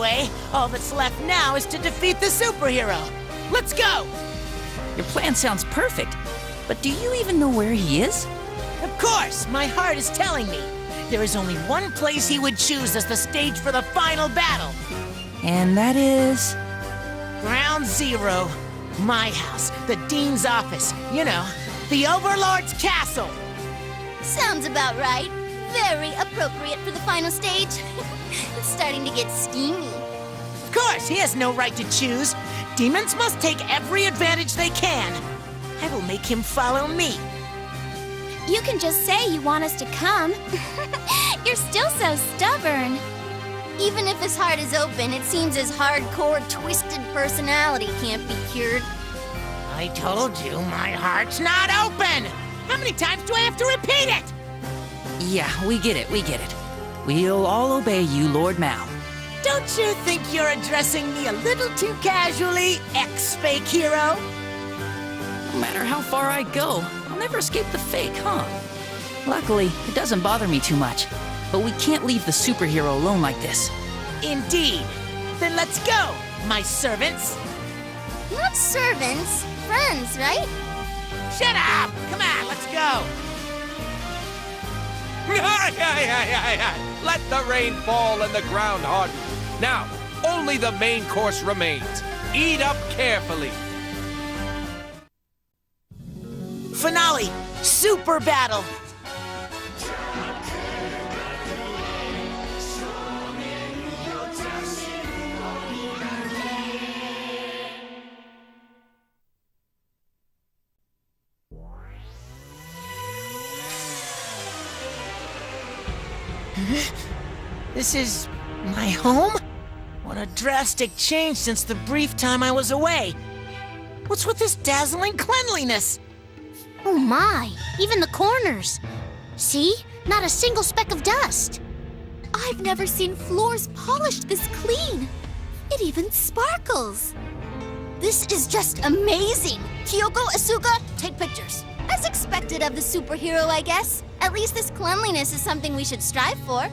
Anyway, all that's left now is to defeat the superhero. Let's go! Your plan sounds perfect, but do you even know where he is? Of course, my heart is telling me. There is only one place he would choose as the stage for the final battle. And that is... Ground Zero. My house, the Dean's office, you know, the Overlord's castle. Sounds about right. Very appropriate for the final stage. It's starting to get steamy. Of course, he has no right to choose. Demons must take every advantage they can. I will make him follow me. You can just say you want us to come. You're still so stubborn. Even if his heart is open, it seems his hardcore, twisted personality can't be cured. I told you, my heart's not open! How many times do I have to repeat it? Yeah, we get it. We'll all obey you, Lord Mao. Don't you think you're addressing me a little too casually, ex-fake hero? No matter how far I go, I'll never escape the fake, huh? Luckily, it doesn't bother me too much. But we can't leave the superhero alone like this. Indeed. Then let's go, my servants. Not servants, friends, right? Shut up! Come on, let's go! Let the rain fall and the ground harden. Now, only the main course remains. Eat up carefully. Finale! Super battle! This is my home? What a drastic change since the brief time I was away. What's with this dazzling cleanliness? Oh my, even the corners. See? Not a single speck of dust. I've never seen floors polished this clean. It even sparkles. This is just amazing. Kyoko, Asuka, take pictures. As expected of the superhero, I guess. At least this cleanliness is something we should strive for.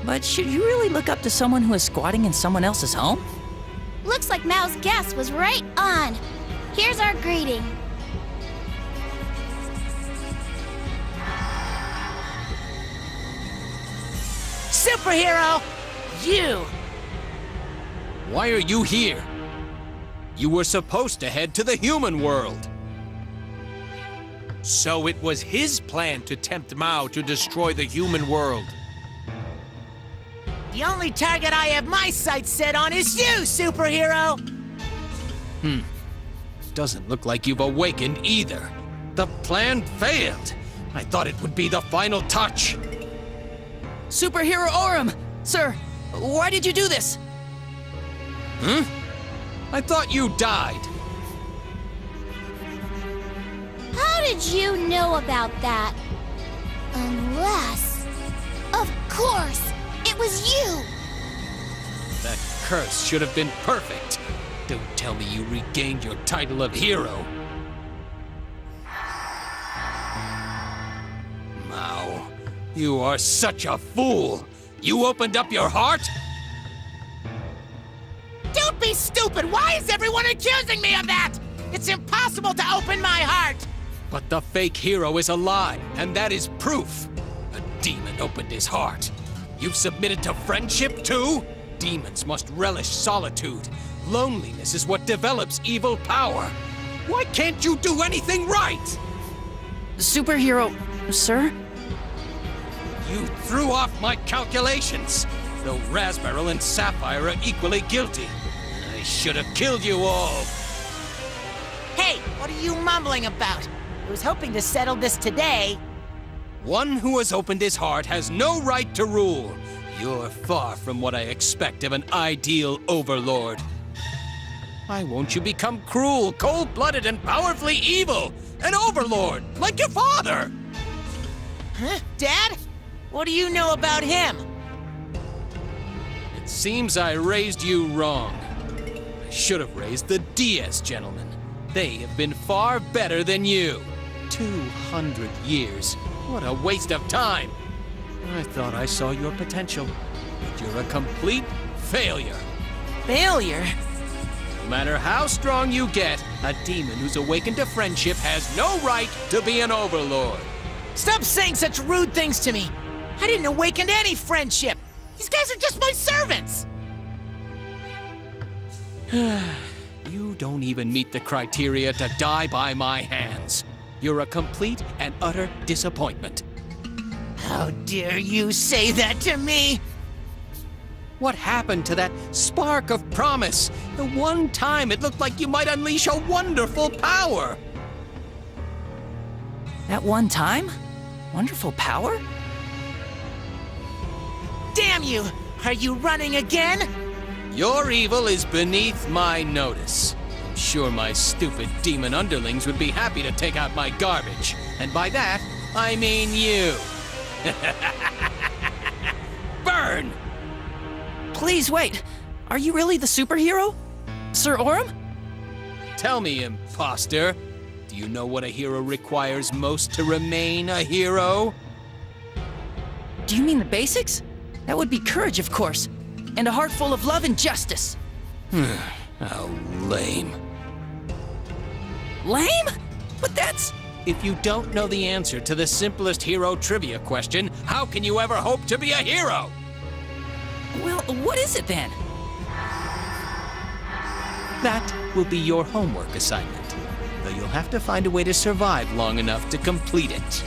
But should you really look up to someone who is squatting in someone else's home? Looks like Mao's guess was right on. Here's our greeting. Superhero! You! Why are you here? You were supposed to head to the human world. So it was his plan to tempt Mao to destroy the human world. The only target I have my sights set on is you, superhero! Doesn't look like you've awakened either. The plan failed. I thought it would be the final touch. Superhero Orem! Sir, why did you do this? I thought you died. How did you know about that? Unless... Of course! It was you! That curse should have been perfect. Don't tell me you regained your title of hero. Mao, you are such a fool! You opened up your heart? Don't be stupid! Why is everyone accusing me of that? It's impossible to open my heart! But the fake hero is alive, and that is proof. A demon opened his heart. You've submitted to friendship, too? Demons must relish solitude. Loneliness is what develops evil power. Why can't you do anything right? Superhero... Sir? You threw off my calculations. Though Raspberry and Sapphire are equally guilty. I should have killed you all. Hey, what are you mumbling about? I was hoping to settle this today. One who has opened his heart has no right to rule. You're far from what I expect of an ideal overlord. Why won't you become cruel, cold-blooded, and powerfully evil? An overlord, like your father! Huh? Dad? What do you know about him? It seems I raised you wrong. I should have raised the Diaz gentlemen. They have been far better than you. 200 years. What a waste of time. I thought I saw your potential, but you're a complete failure. Failure? No matter how strong you get, a demon who's awakened to friendship has no right to be an overlord. Stop saying such rude things to me! I didn't awaken any friendship! These guys are just my servants! You don't even meet the criteria to die by my hands. You're a complete and utter disappointment. How dare you say that to me? What happened to that spark of promise? The one time it looked like you might unleash a wonderful power. That one time? Wonderful power? Damn you! Are you running again? Your evil is beneath my notice. I'm sure my stupid demon underlings would be happy to take out my garbage. And by that, I mean you. Burn! Please wait. Are you really the superhero? Sir Orem? Tell me, imposter, do you know what a hero requires most to remain a hero? Do you mean the basics? That would be courage, of course. And a heart full of love and justice. How lame. Lame? But that's... If you don't know the answer to the simplest hero trivia question, how can you ever hope to be a hero? Well, what is it then? That will be your homework assignment, though you'll have to find a way to survive long enough to complete it.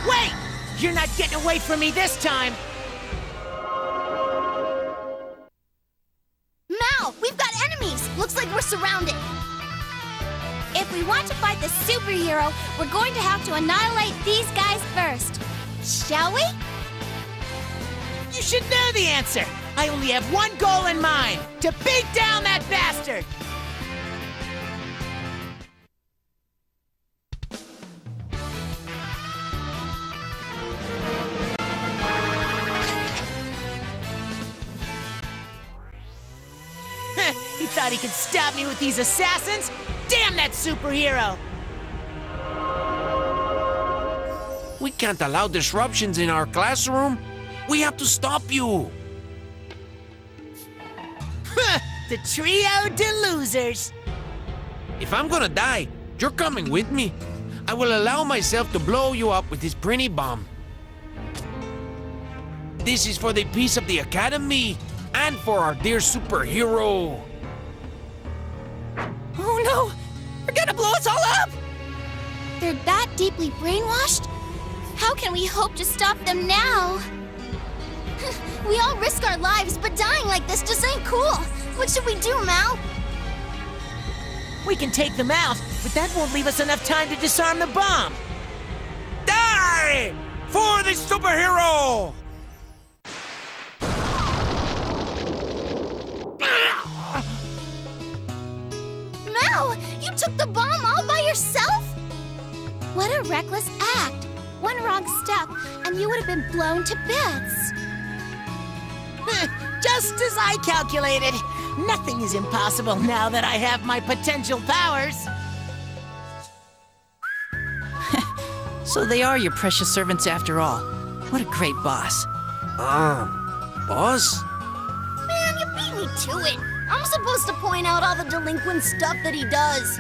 Wait! You're not getting away from me this time! Mal, we've got enemies! Looks like we're surrounded. If we want to fight the superhero, we're going to have to annihilate these guys first. Shall we? You should know the answer! I only have one goal in mind! To beat down that bastard! He thought he could stop me with these assassins? Damn that superhero! We can't allow disruptions in our classroom. We have to stop you. The trio de losers! If I'm gonna die, you're coming with me. I will allow myself to blow you up with this pretty bomb. This is for the peace of the Academy and for our dear superhero. Oh no! They're gonna blow us all up! They're that deeply brainwashed? How can we hope to stop them now? We all risk our lives, but dying like this just ain't cool. What should we do, Mal? We can take them out, but that won't leave us enough time to disarm the bomb! Die! For the superhero! Mal, you took the bomb all by yourself? What a reckless act. One wrong step, and you would have been blown to bits. Just as I calculated. Nothing is impossible now that I have my potential powers. So they are your precious servants after all. What a great boss. Boss? Man, you beat me to it. I'm supposed to point out all the delinquent stuff that he does.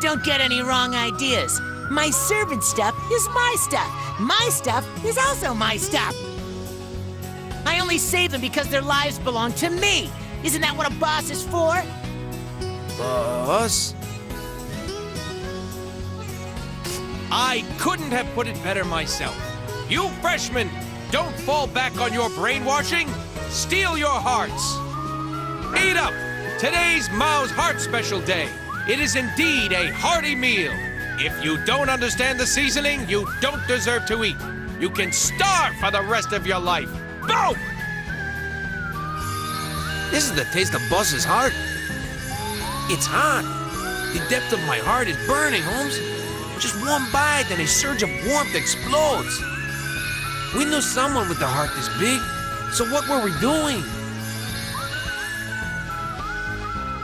Don't get any wrong ideas. My servant stuff is my stuff. My stuff is also my stuff. I only save them because their lives belong to me. Isn't that what a boss is for? Boss? I couldn't have put it better myself. You freshmen, don't fall back on your brainwashing. Steal your hearts. Eat up. Today's Mao's Heart Special Day. It is indeed a hearty meal. If you don't understand the seasoning, you don't deserve to eat. You can starve for the rest of your life. Boom! This is the taste of Boss's heart. It's hot. The depth of my heart is burning, Holmes. Just one bite and a surge of warmth explodes. We knew someone with a heart this big, so what were we doing?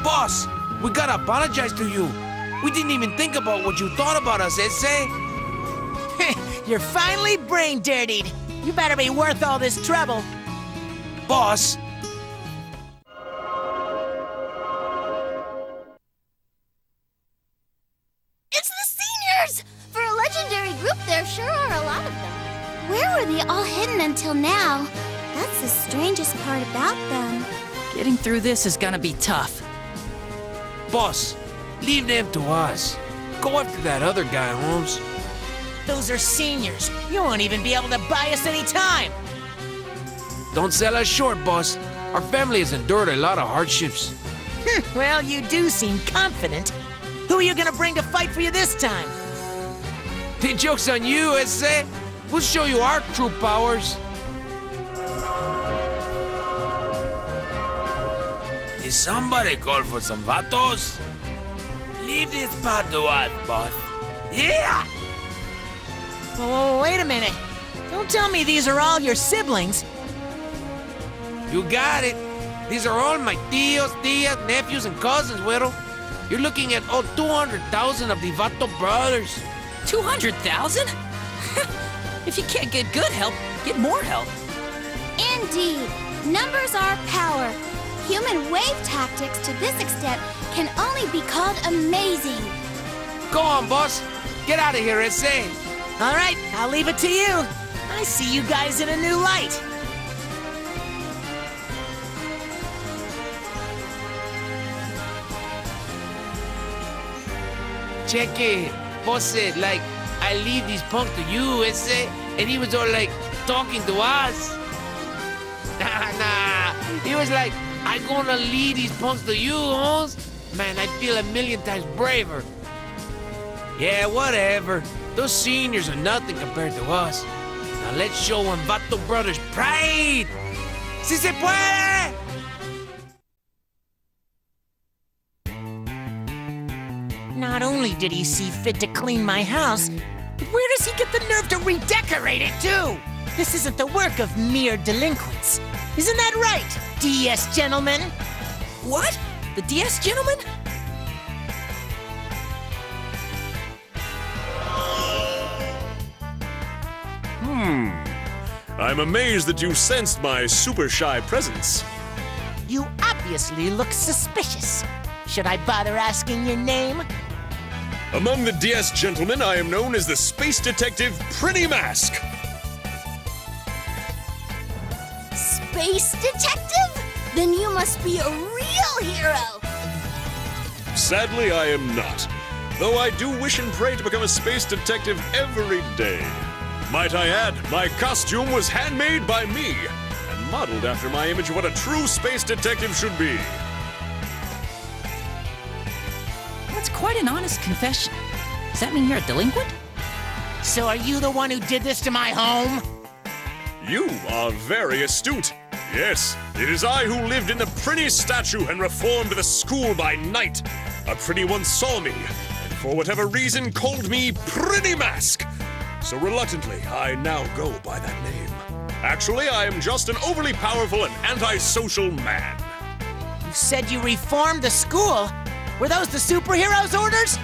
Boss, we gotta apologize to you. We didn't even think about what you thought about us, Ese. You're finally brain dirtied. You better be worth all this trouble. Boss, It's the seniors! For a legendary group, there sure are a lot of them. Where were they all hidden until now? That's the strangest part about them. Getting through this is gonna be tough. boss, leave them to us. Go after that other guy, Holmes. Those are seniors. You won't even be able to buy us any time. Don't sell us short, boss. Our family has endured a lot of hardships. Well, you do seem confident. Who are you gonna bring to fight for you this time? The joke's on you, Ese. We'll show you our true powers. Is somebody call for some vatos? Leave this part to us, boss. Yeah! Oh, wait a minute. Don't tell me these are all your siblings. You got it. These are all my tios, tias, nephews, and cousins, Güero. You're looking at all 200,000 of the Vato brothers. 200,000? If you can't get good help, get more help. Indeed, numbers are power. Human wave tactics to this extent can only be called amazing. Go on, boss. Get out of here, Ese. All right, I'll leave it to you. I see you guys in a new light. Check it. Boss said, like, I leave these punks to you, Ese. And he was all like, talking to us. Nah. He was like, I gonna lead these punks to you, Holmes. Man, I feel a million times braver. Yeah, whatever. Those seniors are nothing compared to us. Now let's show them Vato Brothers pride. Si se puede! Not only did he see fit to clean my house, but where does he get the nerve to redecorate it, too? This isn't the work of mere delinquents. Isn't that right, DS gentlemen? What? The DS gentleman? I'm amazed that you sensed my super shy presence. You obviously look suspicious. Should I bother asking your name? Among the DS gentlemen, I am known as the space detective Pretty Mask. Space detective? Then you must be a real hero. Sadly, I am not. Though I do wish and pray to become a space detective every day. Might I add, my costume was handmade by me and modeled after my image of what a true space detective should be. That's quite an honest confession. Does that mean you're a delinquent? So are you the one who did this to my home? You are very astute. Yes, it is I who lived in the Prinny statue and reformed the school by night. A Prinny once saw me, and for whatever reason called me Pretty Mask. So reluctantly, I now go by that name. Actually, I am just an overly powerful and antisocial man. You said you reformed the school? Were those the superheroes' orders?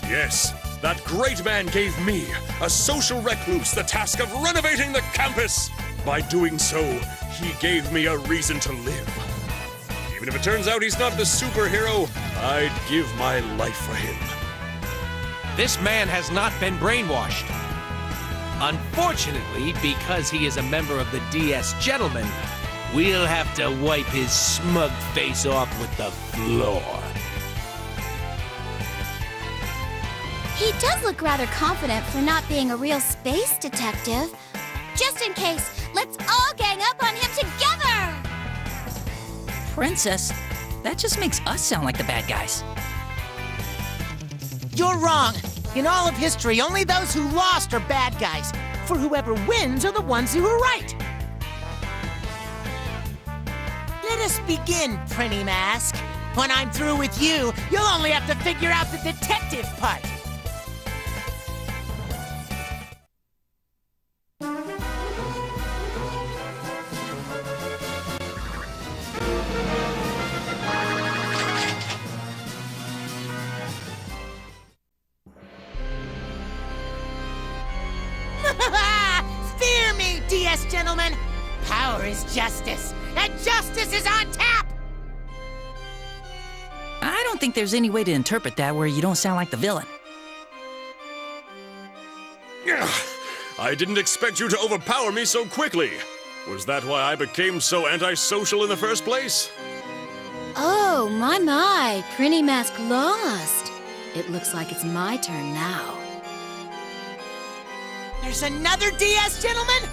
Yes, that great man gave me, a social recluse, the task of renovating the campus. By doing so, he gave me a reason to live. Even if it turns out he's not the superhero, I'd give my life for him. This man has not been brainwashed. Unfortunately, because he is a member of the DS Gentlemen, we'll have to wipe his smug face off with the floor. He does look rather confident for not being a real space detective. Just in case, let's all gang up on him together! Princess, that just makes us sound like the bad guys. You're wrong. In all of history, only those who lost are bad guys. For whoever wins are the ones who are right. Let us begin, Pretty Mask. When I'm through with you, you'll only have to figure out the detective part. Fear me, DS DS gentlemen. Power is justice, and justice is on tap! I don't think there's any way to interpret that where you don't sound like the villain. I didn't expect you to overpower me so quickly. Was that why I became so antisocial in the first place? Oh, my, Prinny Mask lost. It looks like it's my turn now. There's another DS gentleman?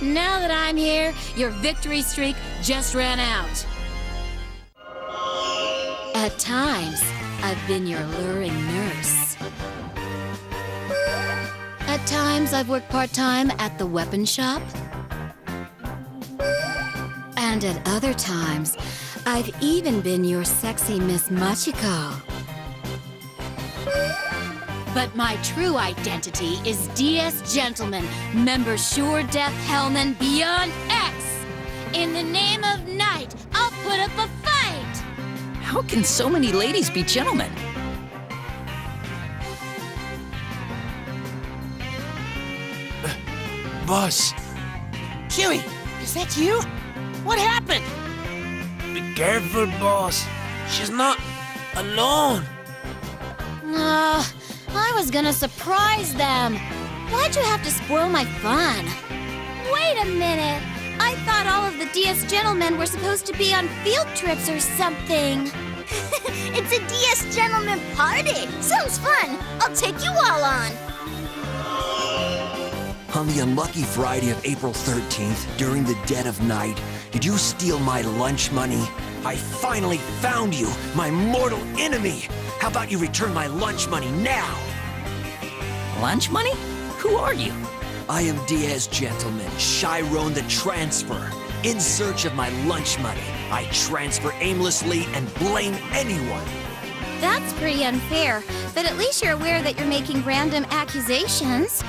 Now that I'm here, your victory streak just ran out. At times, I've been your luring nurse. At times, I've worked part-time at the weapon shop. And at other times, I've even been your sexy Miss Machiko. But my true identity is DS Gentleman, member Sure Death Hellman Beyond X. In the name of Night, I'll put up a fight! How can so many ladies be gentlemen? Boss, Huey, is that you? What happened? be careful, boss. She's not alone. I was gonna surprise them. Why'd you have to spoil my fun? Wait a minute. I thought all of the DS Gentlemen were supposed to be on field trips or something. It's a DS gentleman party. Sounds fun. I'll take you all on. On the unlucky Friday of April 13th, during the dead of night, did you steal my lunch money? I finally found you, my mortal enemy! How about you return my lunch money now? Lunch money? Who are you? I am Diaz Gentleman, Chiron the Transfer. In search of my lunch money, I transfer aimlessly and blame anyone. That's pretty unfair, but at least you're aware that you're making random accusations.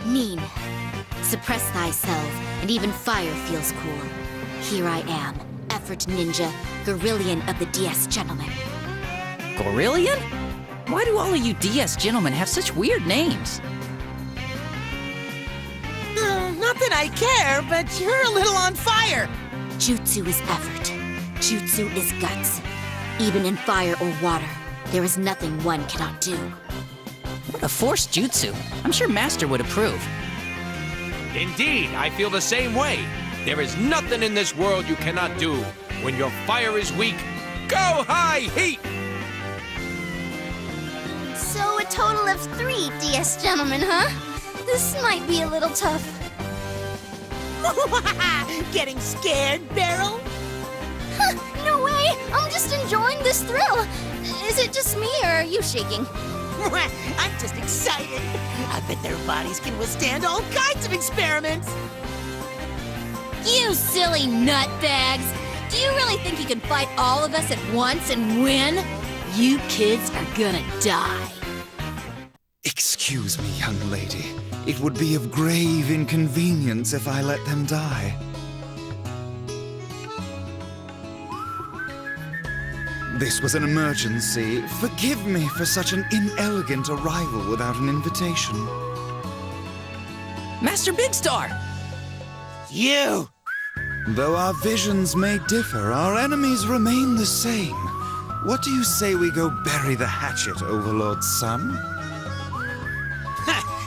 Mean. Suppress thyself, and even fire feels cool. Here I am, effort ninja, Gorillion of the DS Gentlemen. Gorillion? Why do all of you DS gentlemen have such weird names? Not that I care, but you're a little on fire. Jutsu is effort. Jutsu is guts. Even in fire or water, there is nothing one cannot do. What a forced jutsu. I'm sure Master would approve. Indeed, I feel the same way. There is nothing in this world you cannot do. When your fire is weak, go high heat! So a total of 3 DS gentlemen, huh? This might be a little tough. Getting scared, Beryl? No way! I'm just enjoying this thrill. Is it just me, or are you shaking? I'm just excited. I bet their bodies can withstand all kinds of experiments. You silly nutbags! Do you really think you can fight all of us at once and win? You kids are gonna die. Excuse me, young lady. It would be of grave inconvenience if I let them die. This was an emergency. Forgive me for such an inelegant arrival without an invitation. Master Big Star! You! Though our visions may differ, our enemies remain the same. What do you say we go bury the hatchet, Overlord's son?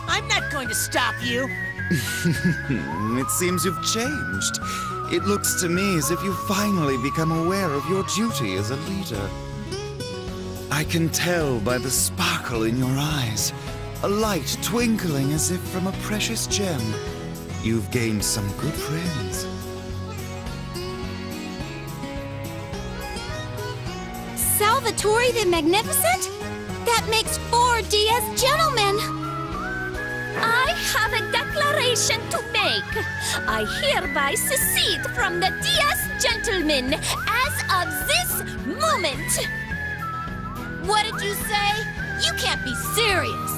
I'm not going to stop you. It seems you've changed. It looks to me as if you've finally become aware of your duty as a leader. I can tell by the sparkle in your eyes, a light twinkling as if from a precious gem. You've gained some good friends. Salvatore the Magnificent? That makes 4 DS gentlemen. I have a declaration to make. I hereby secede from the DS Gentlemen as of this moment. What did you say? You can't be serious.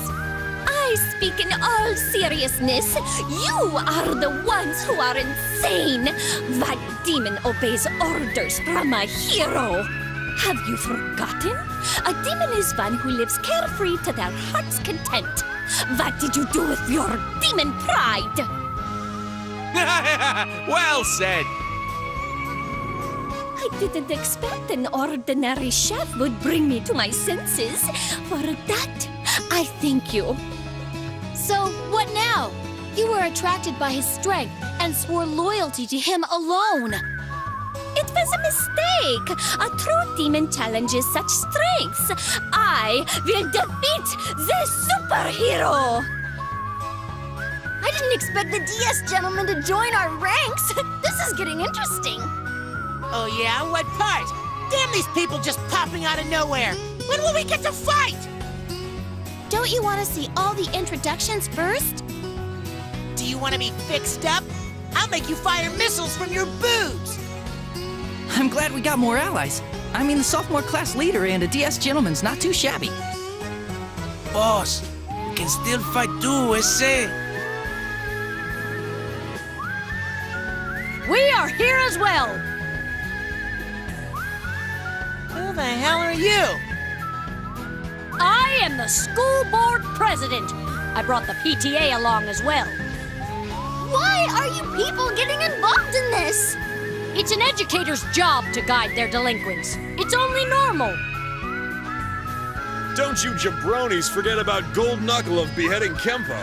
I speak in all seriousness. You are the ones who are insane. That demon obeys orders from a hero. Have you forgotten? A demon is one who lives carefree to their heart's content. What did you do with your demon pride? Well said. I didn't expect an ordinary chef would bring me to my senses. For that, I thank you. So, what now? You were attracted by his strength and swore loyalty to him alone. It was a mistake. A true demon challenges such strengths. I will defeat the superhero. I didn't expect the DS gentleman to join our ranks. This is getting interesting. Oh yeah, what part? Damn these people just popping out of nowhere! When will we get to fight? Don't you want to see all the introductions first? Do you want to be fixed up? I'll make you fire missiles from your boobs! I'm glad we got more allies. I mean, the sophomore class leader and a DS gentleman's not too shabby. Boss, we can still fight too, ese. We are here as well! Who the hell are you? I am the school board president. I brought the PTA along as well. Why are you people getting involved in this? It's an educator's job to guide their delinquents. It's only normal. Don't you jabronis forget about Gold Knuckle of beheading Kempo.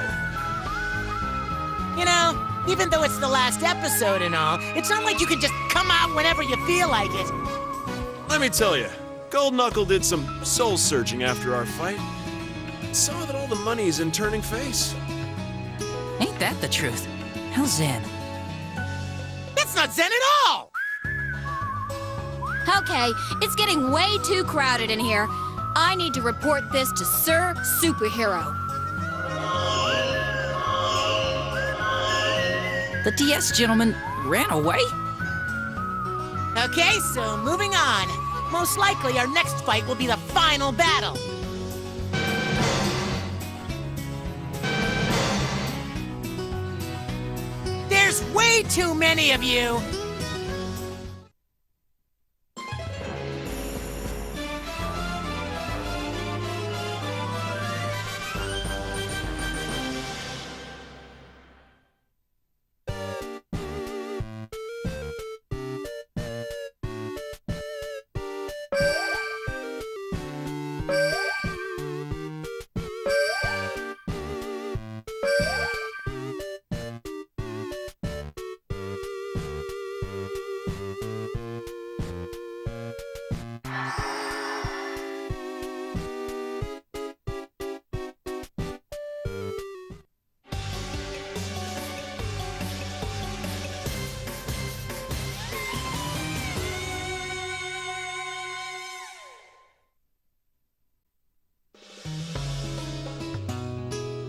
You know, even though it's the last episode and all, it's not like you can just come out whenever you feel like it. Let me tell you, Gold Knuckle did some soul searching after our fight. Saw that all the money is in turning face. Ain't that the truth? How's Zen? That's not Zen at all! Okay, it's getting way too crowded in here. I need to report this to Sir Superhero. The DS gentleman ran away? Okay, so moving on. Most likely our next fight will be the final battle. There's way too many of you!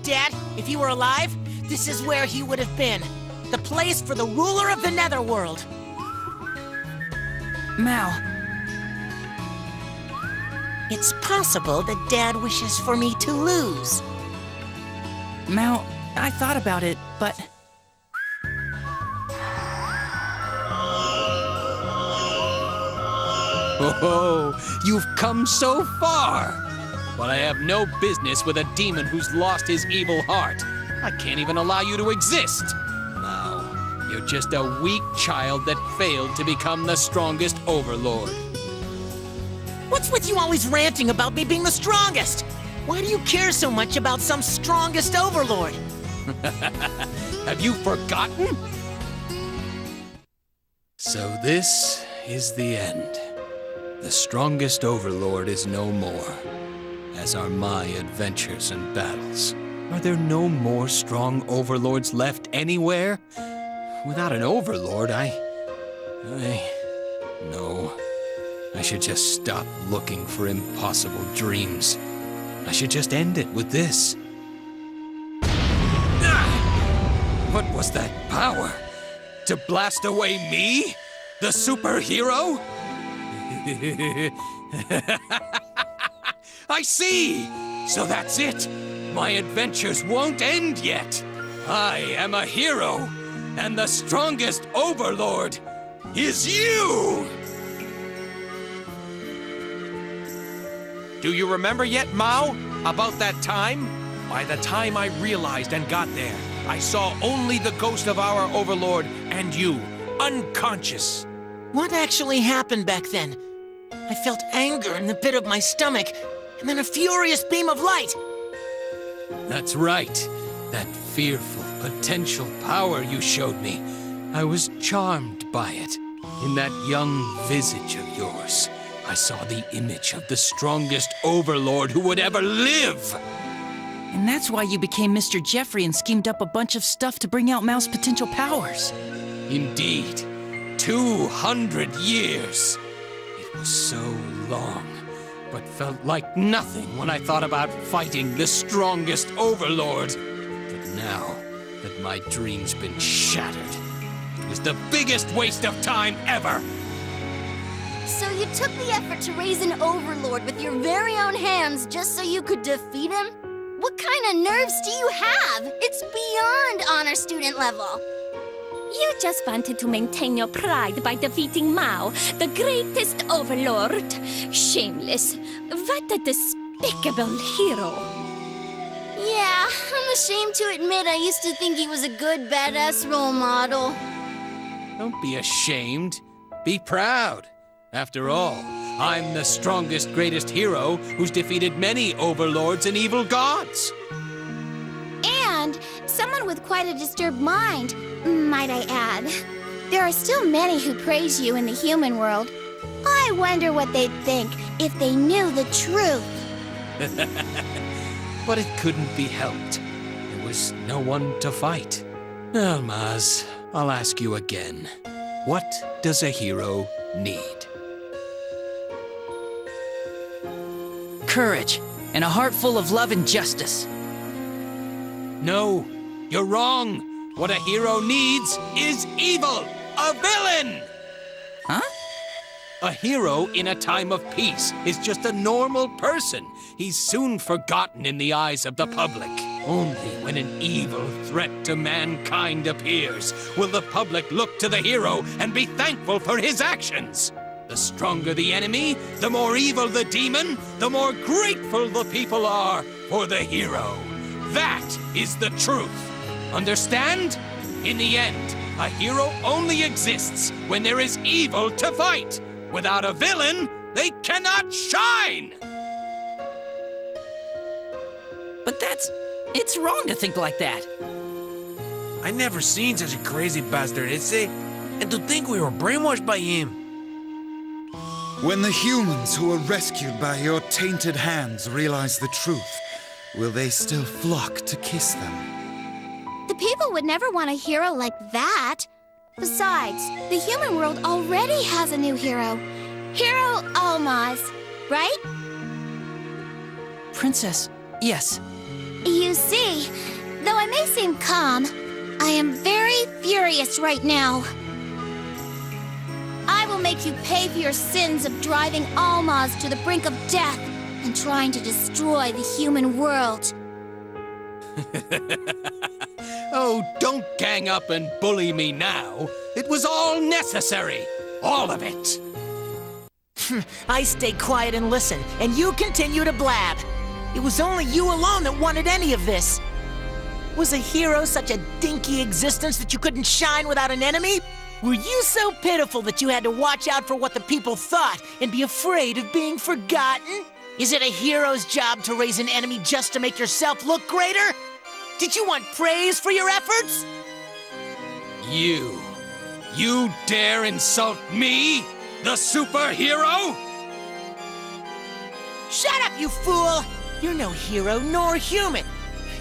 Dad, if you were alive, this is where he would have been. The place for the ruler of the Netherworld. Mal, It's possible that Dad wishes for me to lose. Mal, I thought about it, but... Oh, you've come so far! But I have no business with a demon who's lost his evil heart. I can't even allow you to exist. Now, you're just a weak child that failed to become the strongest overlord. What's with you always ranting about me being the strongest? Why do you care so much about some strongest overlord? Have you forgotten? So this is the end. The strongest overlord is no more, as are my adventures and battles. Are there no more strong overlords left anywhere? Without an overlord, No. I should just stop looking for impossible dreams. I should just end it with this. What was that power? To blast away me? The superhero? I see! So that's it! My adventures won't end yet! I am a hero, and the strongest overlord is you! Do you remember yet, Mao? About that time? By the time I realized and got there, I saw only the ghost of our overlord and you, unconscious. What actually happened back then? I felt anger in the pit of my stomach, and then a furious beam of light. That's right. That fearful potential power you showed me. I was charmed by it. In that young visage of yours, I saw the image of the strongest overlord who would ever live. And that's why you became Mr. Jeffrey and schemed up a bunch of stuff to bring out Mao's potential powers. Indeed. 200 years. It was so long, but felt like nothing when I thought about fighting the strongest overlord. But now that my dream's been shattered, it was the biggest waste of time ever. So you took the effort to raise an overlord with your very own hands just so you could defeat him? What kind of nerves do you have? It's beyond honor student level. You just wanted to maintain your pride by defeating Mao, the greatest overlord. Shameless. What a despicable hero. Yeah, I'm ashamed to admit I used to think he was a good, badass role model. Don't be ashamed. Be proud. After all, I'm the strongest, greatest hero who's defeated many overlords and evil gods. And someone with quite a disturbed mind, might I add. There are still many who praise you in the human world. I wonder what they'd think if they knew the truth. But it couldn't be helped. There was no one to fight. Almaz, I'll ask you again. What does a hero need? Courage, and a heart full of love and justice. No, you're wrong. What a hero needs is evil, a villain! Huh? A hero in a time of peace is just a normal person. He's soon forgotten in the eyes of the public. Only when an evil threat to mankind appears will the public look to the hero and be thankful for his actions. The stronger the enemy, the more evil the demon, the more grateful the people are for the hero. That is the truth. Understand? In the end, a hero only exists when there is evil to fight. Without a villain, they cannot shine! But it's wrong to think like that. I never seen such a crazy bastard, and to think we were brainwashed by him. When the humans who were rescued by your tainted hands realize the truth, will they still flock to kiss them? The people would never want a hero like that. Besides, the human world already has a new hero. Hero Almaz, right? Princess, yes. You see, though I may seem calm, I am very furious right now. I will make you pay for your sins of driving Almaz to the brink of death and trying to destroy the human world. Oh, don't gang up and bully me now. It was all necessary. All of it. I stay quiet and listen, and you continue to blab. It was only you alone that wanted any of this. Was a hero such a dinky existence that you couldn't shine without an enemy? Were you so pitiful that you had to watch out for what the people thought and be afraid of being forgotten? Is it a hero's job to raise an enemy just to make yourself look greater? Did you want praise for your efforts? You dare insult me, the superhero? Shut up, you fool! You're no hero nor human.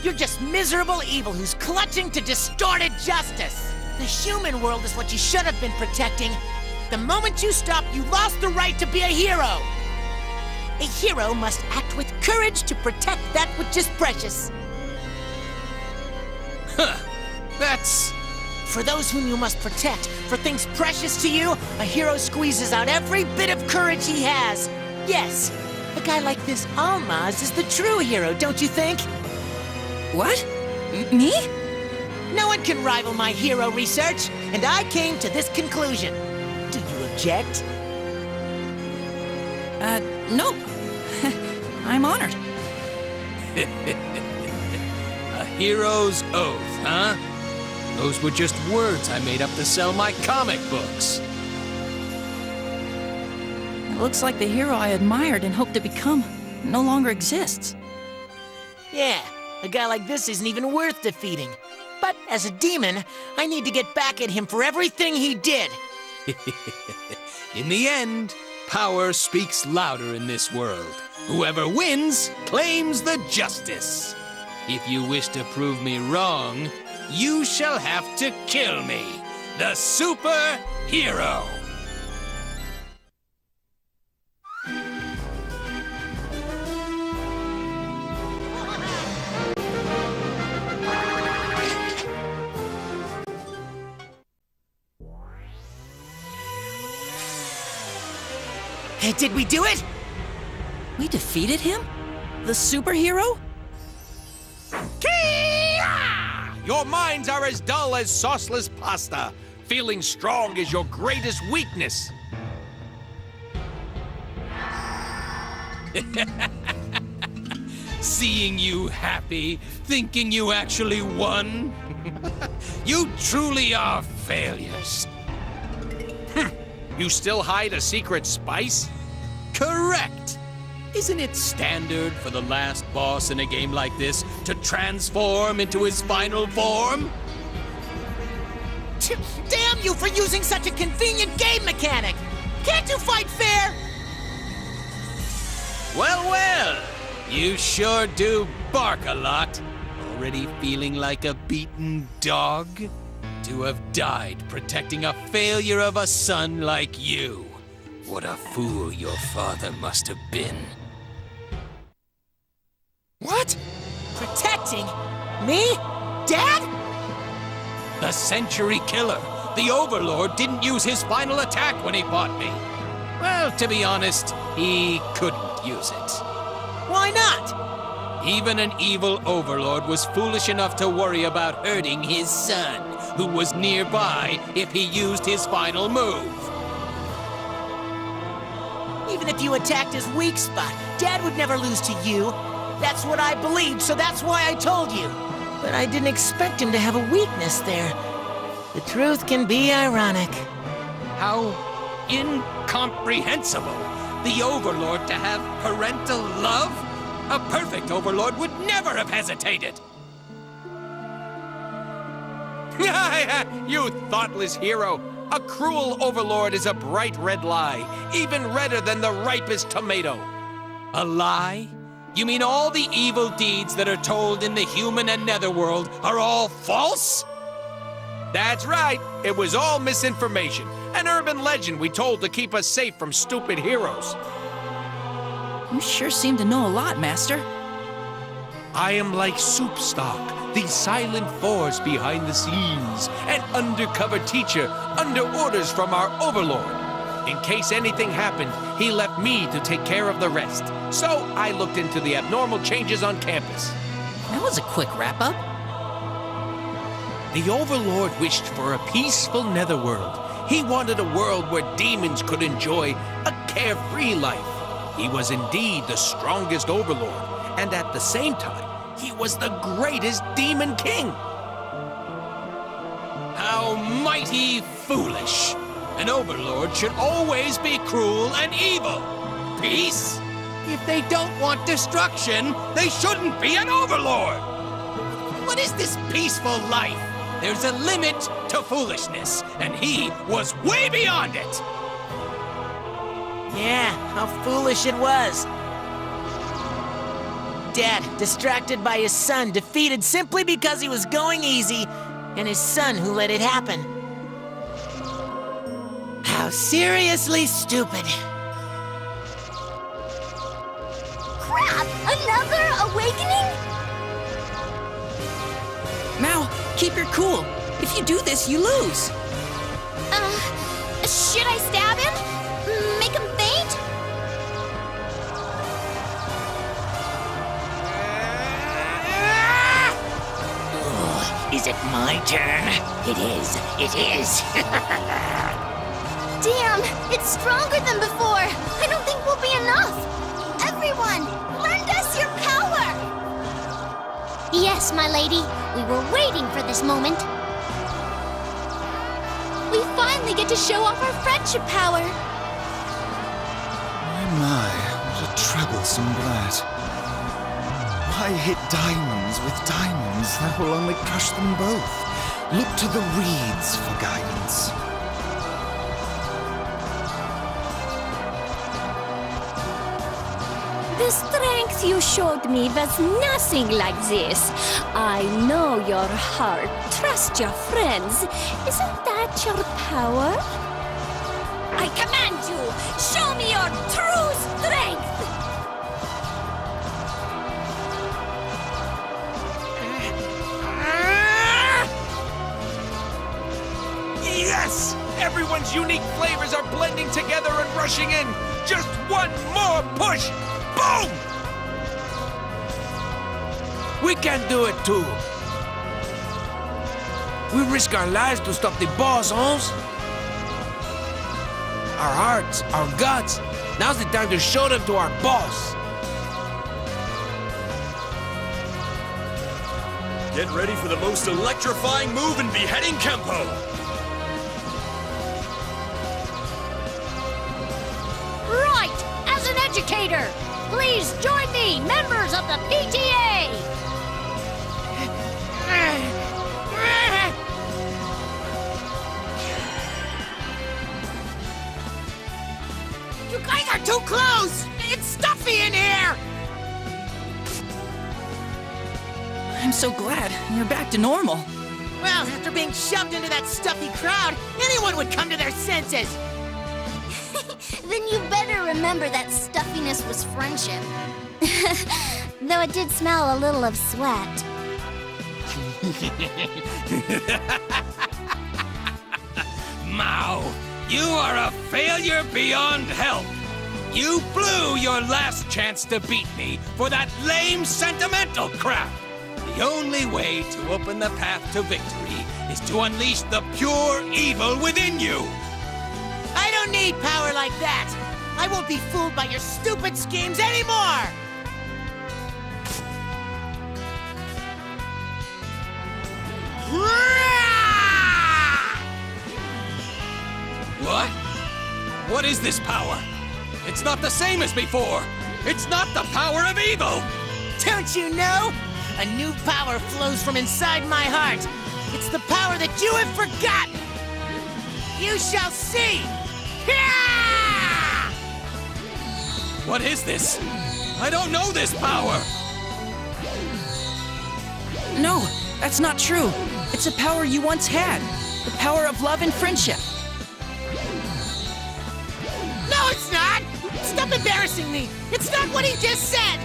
You're just miserable evil who's clutching to distorted justice. The human world is what you should have been protecting. The moment you stopped, you lost the right to be a hero. A hero must act with courage to protect that which is precious. Huh. That's... For those whom you must protect, for things precious to you, a hero squeezes out every bit of courage he has. Yes, a guy like this Almaz is the true hero, don't you think? What? Me? No one can rival my hero research, and I came to this conclusion. Do you object? Nope. I'm honored. Hero's oath, huh? Those were just words I made up to sell my comic books. It looks like the hero I admired and hoped to become no longer exists. Yeah, a guy like this isn't even worth defeating. But as a demon, I need to get back at him for everything he did. In the end, power speaks louder in this world. Whoever wins claims the justice. If you wish to prove me wrong, you shall have to kill me, the superhero. Hey, did we do it? We defeated him? The superhero? Your minds are as dull as sauceless pasta. Feeling strong is your greatest weakness. Seeing you happy, thinking you actually won? You truly are failures. You still hide a secret spice? Correct. Isn't it standard for the last boss in a game like this to transform into his final form? Damn you for using such a convenient game mechanic! Can't you fight fair? Well, well, you sure do bark a lot. Already feeling like a beaten dog? To have died protecting a failure of a son like you. What a fool your father must have been. What? Protecting? Me? Dad? The Century Killer, the Overlord, didn't use his final attack when he fought me. Well, to be honest, he couldn't use it. Why not? Even an evil Overlord was foolish enough to worry about hurting his son, who was nearby if he used his final move. Even if you attacked his weak spot, Dad would never lose to you. That's what I believed, so that's why I told you. But I didn't expect him to have a weakness there. The truth can be ironic. How incomprehensible! The Overlord to have parental love? A perfect Overlord would never have hesitated! You thoughtless hero! A cruel Overlord is a bright red lie, even redder than the ripest tomato. A lie? You mean all the evil deeds that are told in the human and netherworld are all false? That's right. It was all misinformation. An urban legend we told to keep us safe from stupid heroes. You sure seem to know a lot, Master. I am like Soup Stock, the silent force behind the scenes, an undercover teacher under orders from our Overlord. In case anything happened, he left me to take care of the rest. So I looked into the abnormal changes on campus. That was a quick wrap-up. The Overlord wished for a peaceful netherworld. He wanted a world where demons could enjoy a carefree life. He was indeed the strongest Overlord, and at the same time, he was the greatest Demon King. How mighty foolish! An Overlord should always be cruel and evil. Peace? If they don't want destruction, they shouldn't be an Overlord! What is this peaceful life? There's a limit to foolishness, and he was way beyond it! Yeah, how foolish it was. Dad, distracted by his son, defeated simply because he was going easy, and his son who let it happen. How seriously stupid. Crap! Another awakening? Now, keep your cool. If you do this, you lose. Should I stab him? Make him faint? Is it my turn? It is. It is. Damn, it's stronger than before. I don't think we'll be enough. Everyone, lend us your power. Yes, my lady. We were waiting for this moment. We finally get to show off our friendship power. My, what a troublesome brat. Why hit diamonds with diamonds? That will only crush them both. Look to the reeds for guidance. The strength you showed me was nothing like this. I know your heart. Trust your friends. Isn't that your power? I command you, show me your true strength! Yes! Everyone's unique flavors are blending together and rushing in. Just one more push. Boom! We can do it too. We risk our lives to stop the boss, Holmes. Our hearts, our guts. Now's the time to show them to our boss. Get ready for the most electrifying move in beheading Kempo. Right! As an educator, please join me, members of the PTA! You guys are too close! It's stuffy in here! I'm so glad you're back to normal. Well, after being shoved into that stuffy crowd, anyone would come to their senses! Then you better remember that stuffiness was friendship. Though it did smell a little of sweat. Mao, you are a failure beyond help. You blew your last chance to beat me for that lame sentimental crap. The only way to open the path to victory is to unleash the pure evil within you. I don't need power like that! I won't be fooled by your stupid schemes anymore! What? What is this power? It's not the same as before. It's not the power of evil. Don't you know? A new power flows from inside my heart. It's the power that you have forgotten. You shall see. What is this? I don't know this power. No, that's not true. It's a power you once had. The power of love and friendship. No, it's not! Stop embarrassing me! It's not what he just said!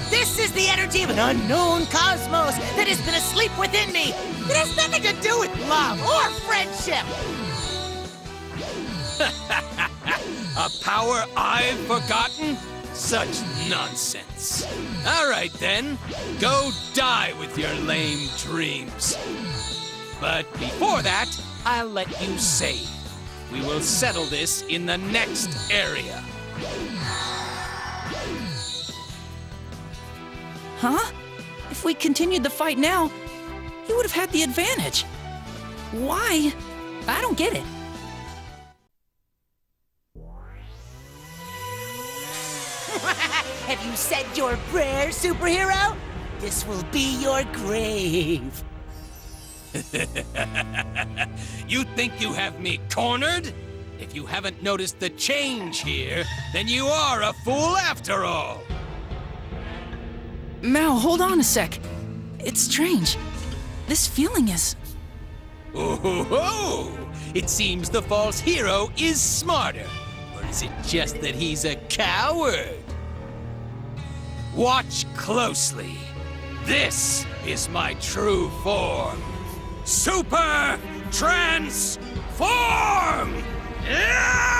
This is the energy of an unknown cosmos that has been asleep within me! It has nothing to do with love or friendship! A power I've forgotten? Such nonsense. All right then, go die with your lame dreams. But before that, I'll let you save. We will settle this in the next area. Huh? If we continued the fight now, you would have had the advantage. Why? I don't get it. Have you said your prayer, superhero? This will be your grave. You think you have me cornered? If you haven't noticed the change here, then you are a fool after all. Mao, hold on a sec. It's strange. This feeling is... Oh, it seems the false hero is smarter. Or is it just that he's a coward? Watch closely. This is my true form. Super Transform! Yeah!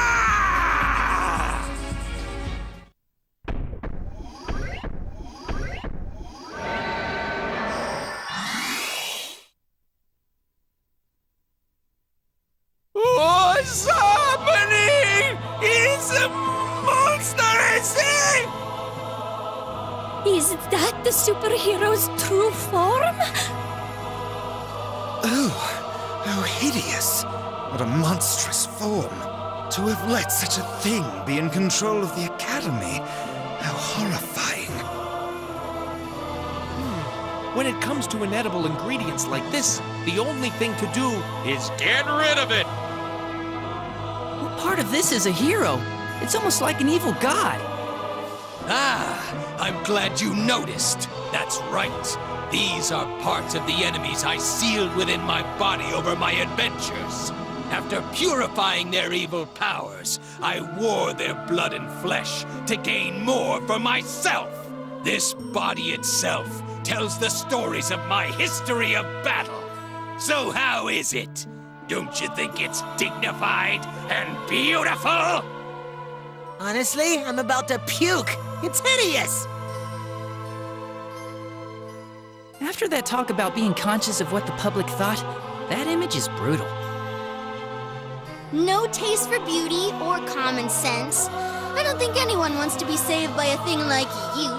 What's happening? It's a monster, is he? Is that the superhero's true form? How hideous! What a monstrous form! To have let such a thing be in control of the Academy. How horrifying. When it comes to inedible ingredients like this, the only thing to do is get rid of it! What part of this is a hero? It's almost like an evil god. Ah, I'm glad you noticed. That's right. These are parts of the enemies I sealed within my body over my adventures. After purifying their evil powers, I wore their blood and flesh to gain more for myself. This body itself tells the stories of my history of battle. So how is it? Don't you think it's dignified and beautiful? Honestly, I'm about to puke. It's hideous. After that talk about being conscious of what the public thought, that image is brutal. No taste for beauty or common sense. I don't think anyone wants to be saved by a thing like you.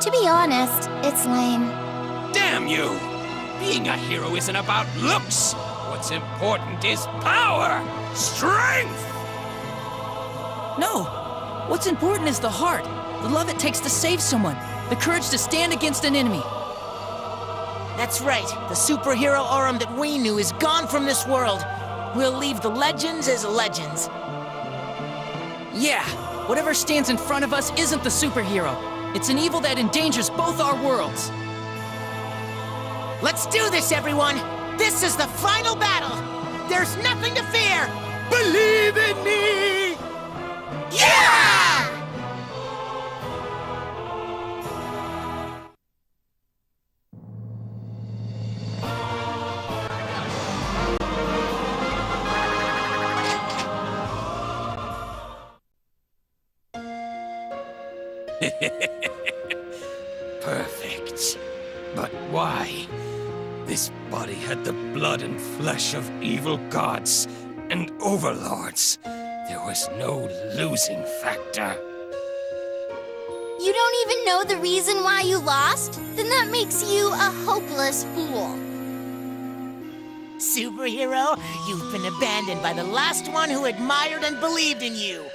To be honest, it's lame. Damn you! Being a hero isn't about looks. What's important is power, strength! No! What's important is the heart, the love it takes to save someone, the courage to stand against an enemy. That's right. The superhero Aurum that we knew is gone from this world. We'll leave the legends as legends. Yeah, whatever stands in front of us isn't the superhero. It's an evil that endangers both our worlds. Let's do this, everyone! This is the final battle! There's nothing to fear! Believe in me! Yeah! Perfect. But why? This body had the blood and flesh of evil gods and overlords. There was no losing factor. You don't even know the reason why you lost? Then that makes you a hopeless fool. Superhero, you've been abandoned by the last one who admired and believed in you.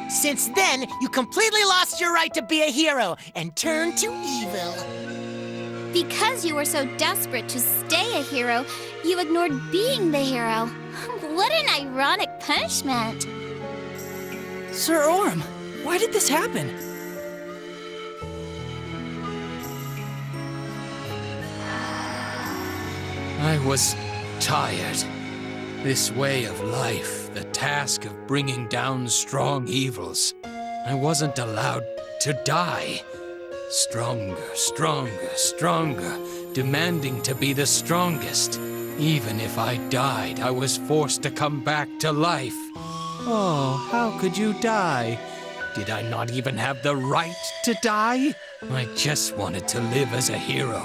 Since then, you completely lost your right to be a hero and turned to evil. Because you were so desperate to stay a hero, you ignored being the hero. What an ironic punishment. Sir Aurum, why did this happen? I was tired. This way of life, the task of bringing down strong evils. I wasn't allowed to die. Stronger, stronger, stronger, demanding to be the strongest. Even if I died, I was forced to come back to life. Oh, how could you die? Did I not even have the right to die? I just wanted to live as a hero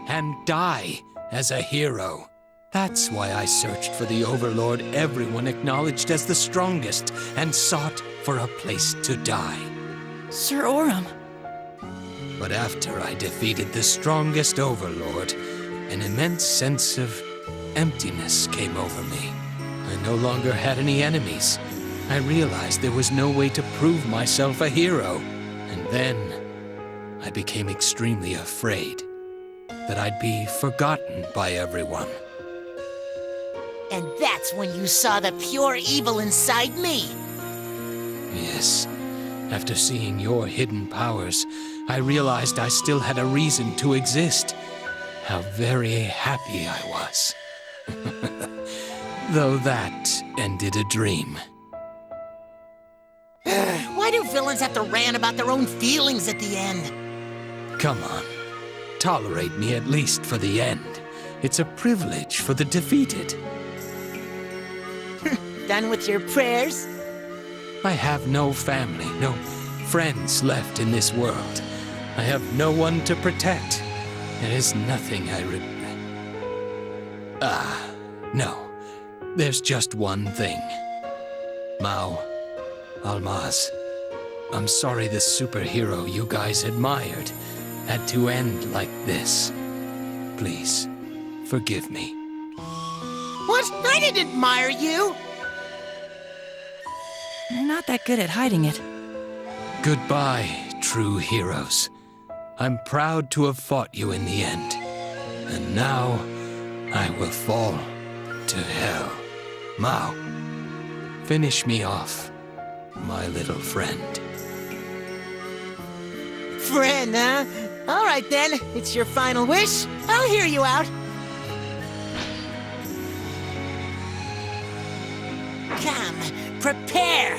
and die as a hero. That's why I searched for the Overlord everyone acknowledged as the strongest and sought for a place to die. Sir Aurum. But after I defeated the strongest Overlord, an immense sense of emptiness came over me. I no longer had any enemies. I realized there was no way to prove myself a hero. And then I became extremely afraid that I'd be forgotten by everyone. And that's when you saw the pure evil inside me. Yes. After seeing your hidden powers, I realized I still had a reason to exist. How very happy I was. Though that ended a dream. Why do villains have to rant about their own feelings at the end? Come on. Tolerate me at least for the end. It's a privilege for the defeated. Done with your prayers? I have no family, no friends left in this world. I have no one to protect. There is nothing I regret. No. There's just one thing. Mao, Almaz, I'm sorry the superhero you guys admired had to end like this. Please, forgive me. What? I didn't admire you! You're not that good at hiding it. Goodbye, true heroes. I'm proud to have fought you in the end. And now, I will fall to hell. Mao, finish me off, my little friend. Friend, huh? All right then, it's your final wish. I'll hear you out. Come, prepare!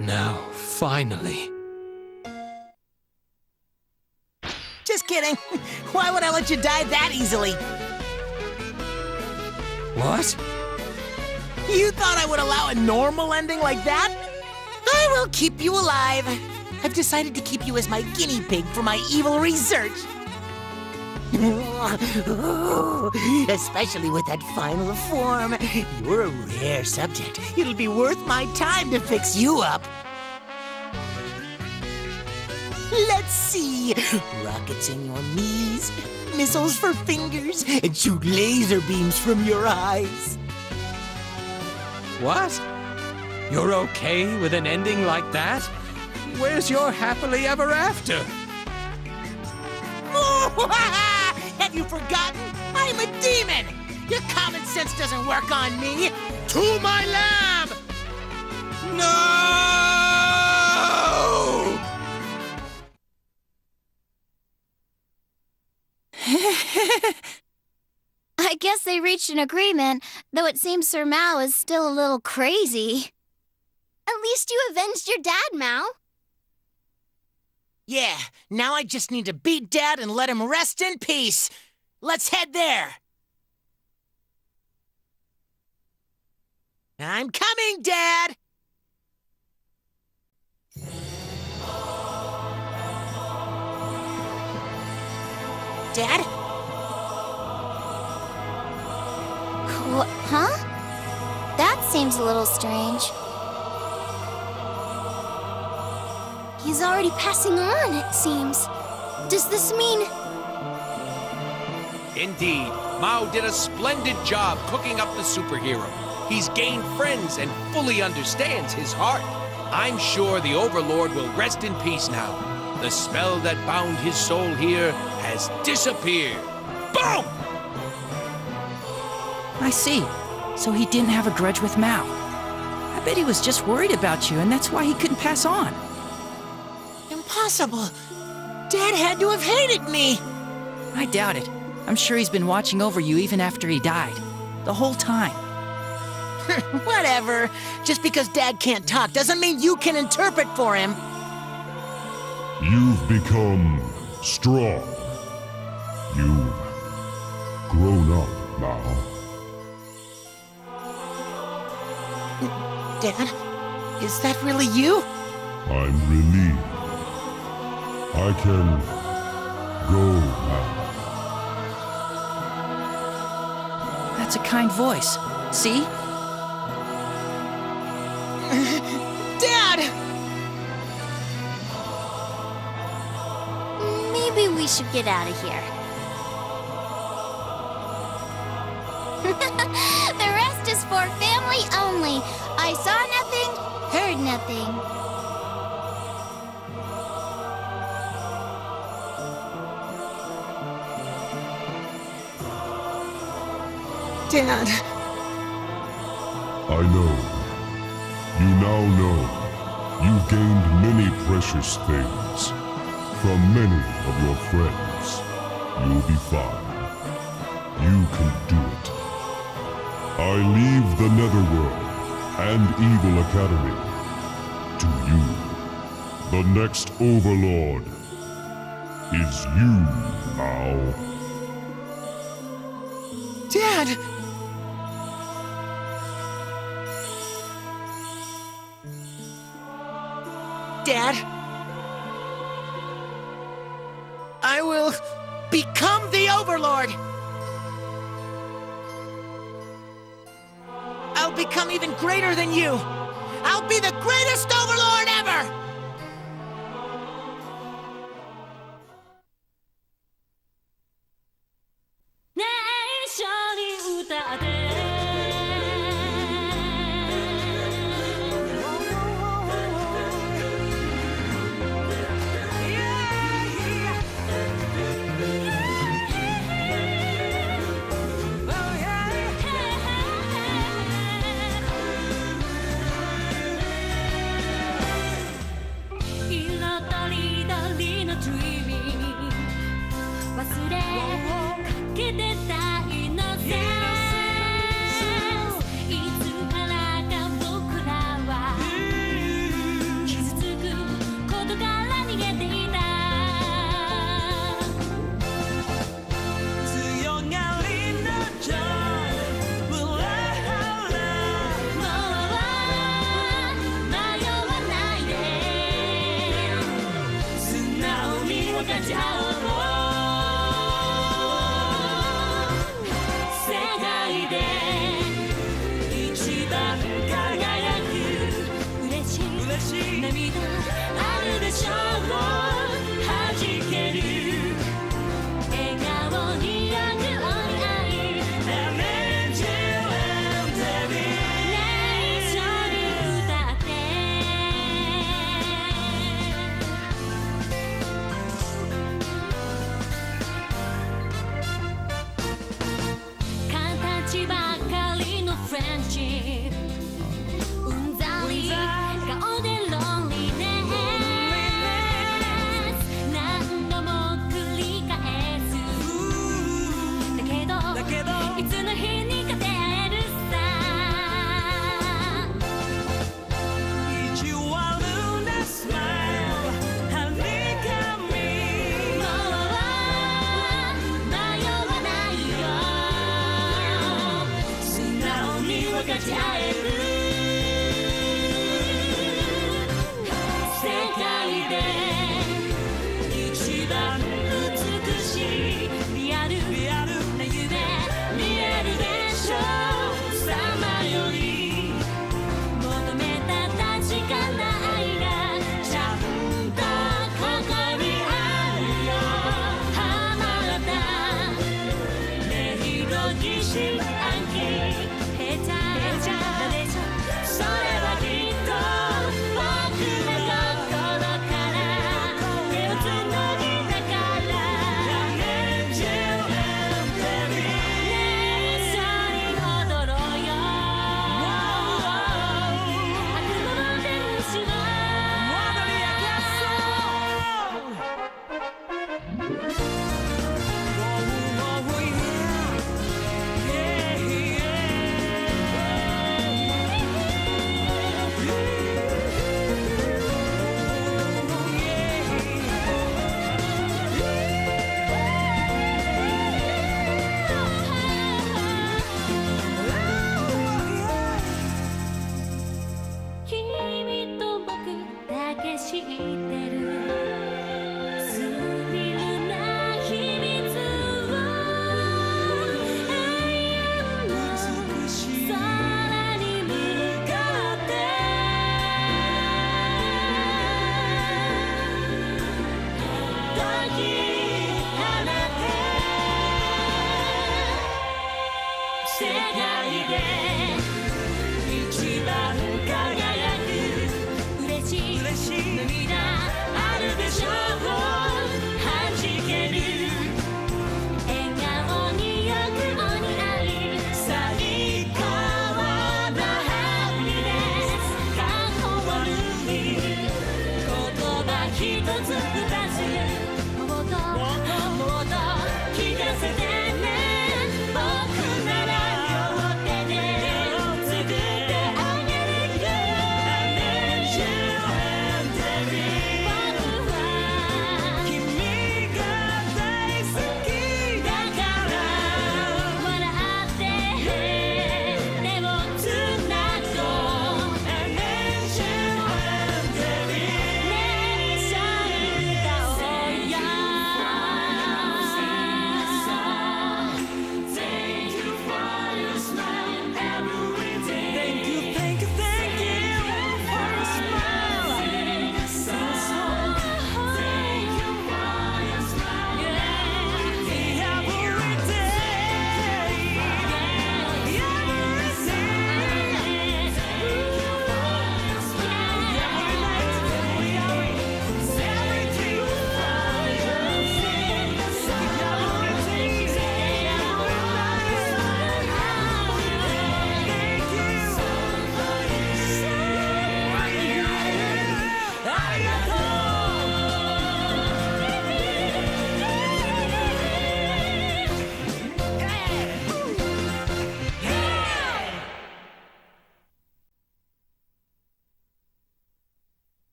Now, finally. Just kidding. Why would I let you die that easily? What? You thought I would allow a normal ending like that? I will keep you alive. I've decided to keep you as my guinea pig for my evil research. Especially with that final form. You're a rare subject. It'll be worth my time to fix you up. Let's see. Rockets in your knees, missiles for fingers, and shoot laser beams from your eyes. What? You're okay with an ending like that? Where's your happily ever after? Have you forgotten? I'm a demon! Your common sense doesn't work on me! To my lab! No! I guess they reached an agreement, though it seems Sir Mao is still a little crazy. At least you avenged your dad, Mao. Yeah, now I just need to beat Dad and let him rest in peace. Let's head there. I'm coming, Dad! Dad? Huh? That seems a little strange. He's already passing on, it seems. Does this mean... Indeed, Mao did a splendid job cooking up the superhero. He's gained friends and fully understands his heart. I'm sure the Overlord will rest in peace now. The spell that bound his soul here has disappeared. Boom! I see. So he didn't have a grudge with Mao. I bet he was just worried about you, and that's why he couldn't pass on. Impossible. Dad had to have hated me. I doubt it. I'm sure he's been watching over you even after he died. The whole time. Whatever. Just because Dad can't talk doesn't mean you can interpret for him. You've become strong. You've grown up now. Dad, is that really you? I'm relieved. I can go now. That's a kind voice. See? Dad! Maybe we should get out of here. The rest is for family only. I saw nothing, heard nothing. Dad. I know. You now know. You've gained many precious things from many of your friends. You'll be fine. You can do it. I leave the Netherworld and Evil Academy to you. The next Overlord is you, Mao. Dad! Dad? I will become the Overlord! I'll become even greater than you! I'll be the greatest overlord ever!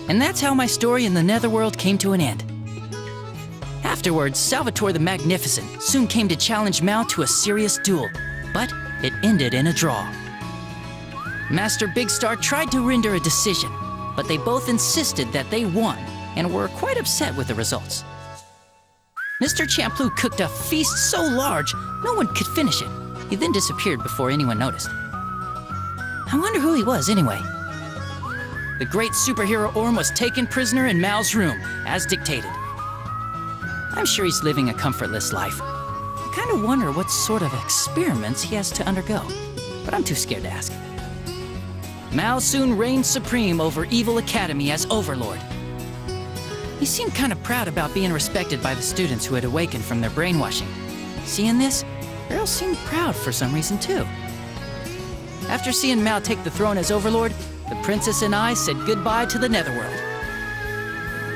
And that's how my story in the Netherworld came to an end. Afterwards, Salvatore the Magnificent soon came to challenge Mao to a serious duel, but it ended in a draw. Master Big Star tried to render a decision, but they both insisted that they won and were quite upset with the results. Mr. Champloo cooked a feast so large, no one could finish it. He then disappeared before anyone noticed. I wonder who he was anyway. The great superhero Orm was taken prisoner in Mao's room, as dictated. I'm sure he's living a comfortless life. I kind of wonder what sort of experiments he has to undergo, but I'm too scared to ask. Mao soon reigned supreme over Evil Academy as Overlord. He seemed kind of proud about being respected by the students who had awakened from their brainwashing. Seeing this, girls seemed proud for some reason too. After seeing Mao take the throne as Overlord, the princess and I said goodbye to the Netherworld.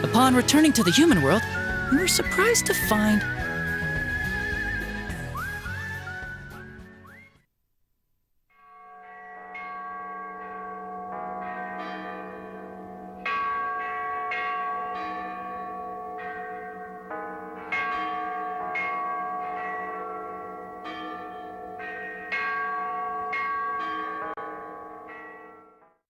Upon returning to the human world, we were surprised to find